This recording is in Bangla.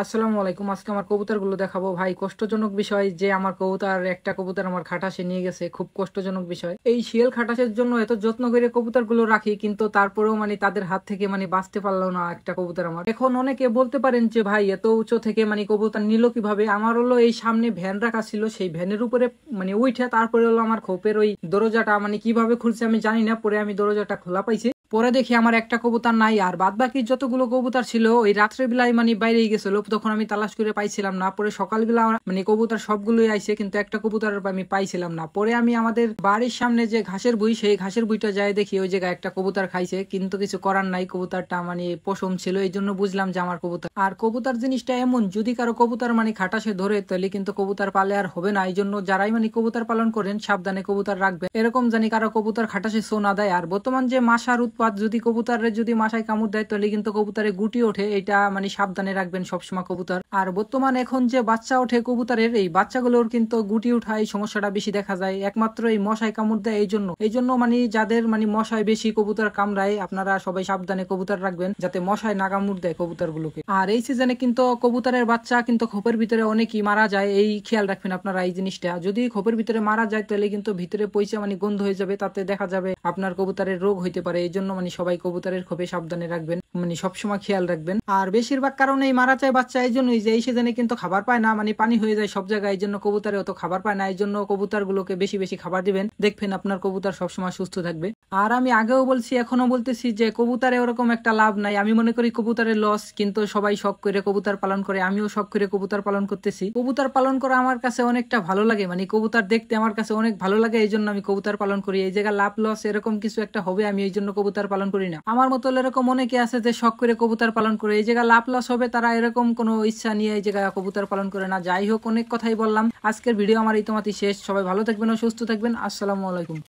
আসসালামু আলাইকুম। আজকে আমার কবুতরগুলো দেখাবো। ভাই কষ্টজনক বিষয় যে আমার একটা কবুতর আমার খাটাসে নিয়ে গেছে। খুব কষ্টজনক বিষয়। এই শিয়াল খাটাসের জন্য এত যত্ন করে কবুতরগুলো রাখি, কিন্তু তারপরেও তাদের হাত থেকে বাঁচতে পারলো না একটা কবুতর আমার। এখন অনেকে বলতে পারেন যে ভাই এত উঁচু থেকে কবুতর নিল কিভাবে? আমার হলো এই সামনে ভ্যান রাখা ছিল, সেই ভ্যানের উপরে উঠে তারপরে হলো আমার খোপের ওই দরজাটা কিভাবে খুলছে আমি জানি না। পরে আমি দরজাটা খোলা পাইছি। পরে দেখি আমার একটা কবুতর নাই, আর বাদ বাকি যতগুলো কবুতর ছিল ওই রাত্রে বেলায় বাইরেই গেছিল। তখন আমি তালাশ করে পাইছিলাম না। পরে সকালবেলা কবুতর সবগুলোই আইছে, কিন্তু একটা কবুতর আমি পাইছিলাম না। পরে আমি আমাদের বাড়ির সামনে যে ঘাসের বুই, সেই ঘাসের বুইটা যাই দেখি ওই জায়গায় একটা কবুতর খাইছে, কিন্তু কিছু করার নাই। কবুতরটা পশম ছিল, এই জন্য বুঝলাম যে আমার কবুতর। আর কবুতর জিনিসটা এমন, যদি কারো কবুতর খাটাসে ধরে তাহলে কিন্তু কবুতর পালে আর হবে না। এই জন্য যারাই কবুতর পালন করেন সাবধানে কবুতর রাখবেন, এরকম জানি কারো কবুতর খাটাসে শো না দেয়। আর বর্তমান যে মাসার যদি কবুতরের যদি মাসায় কামড় দেয় তাহলে কিন্তু কবুতরে গুটি ওঠে, এটা সাবধানে রাখবেন সবসময় কবুতর। আর বর্তমান এখন যে বাচ্চা ওঠে কবুতরের, এই বাচ্চাগুলোর কিন্তু গুটি ওঠা এই সমস্যাটা বেশি দেখা যায়, একমাত্র এই মশায় কামড় দেয়। এই জন্য যাদের মশায় বেশি কবুতর কামড়ায়, আপনারা সবাই সাবধানে কবুতর রাখবেন যাতে মশায় না কামড় দেয় কবুতর গুলোকে। আর এই সিজনে কিন্তু কবুতরের বাচ্চা কিন্তু খোপের ভিতরে অনেকই মারা যায়, এই খেয়াল রাখবেন আপনারা এই জিনিসটা। যদি খোপের ভিতরে মারা যায় তাহলে কিন্তু ভিতরে পয়সা গন্ধ হয়ে যাবে, তাতে দেখা যাবে আপনার কবুতরের রোগ হইতে পারে। এই জন্য সবাই কবুতরের খোপে সাবধানে রাখবেন, সবসময় খেয়াল রাখবেন। আর বেশিরভাগ কারণেই মারা যায় বাচ্চা এই জন্যই যে এই সিজনে কিন্তু খাবার পায় না, পানি হয়ে যায় সব জায়গায়, এই জন্য কবুতরে অত খাবার পায় না। এই জন্য কবুতর গুলোকে বেশি বেশি খাবার দিবেন, দেখবেন আপনার কবুতর সবসময় সুস্থ থাকবে। আর আমি আগেও বলছি এখনো বলতেছি যে কবুতরে ওরকম একটা লাভ নাই। আমি মনে করি কবুতরের লস, কিন্তু সবাই শখ করে কবুতর পালন করে, আমিও শখ করে কবুতর পালন করতেছি। কবুতর পালন করা আমার কাছে অনেকটা ভালো লাগে, কবুতর দেখতে আমার কাছে অনেক ভালো লাগে, এই জন্য আমি কবুতর পালন করি। এই জায়গায় লাভ লস এরকম কিছু একটা হবে, আমি এই জন্য কবুতর পালন করি না। আমার মতো এরকম অনেকে আছে যে শখ করে কবুতর পালন করে, এই জায়গায় লাভ লস হবে, তারা এরকম কোনো ইচ্ছা নিয়ে এই জায়গায় কবুতর পালন করে না। যাই হোক, অনেক কথাই বললাম, আজকের ভিডিও আমার এই তোমাতি শেষ। সবাই ভালো থাকবেন ও সুস্থ থাকবেন। আসসালামু আলাইকুম।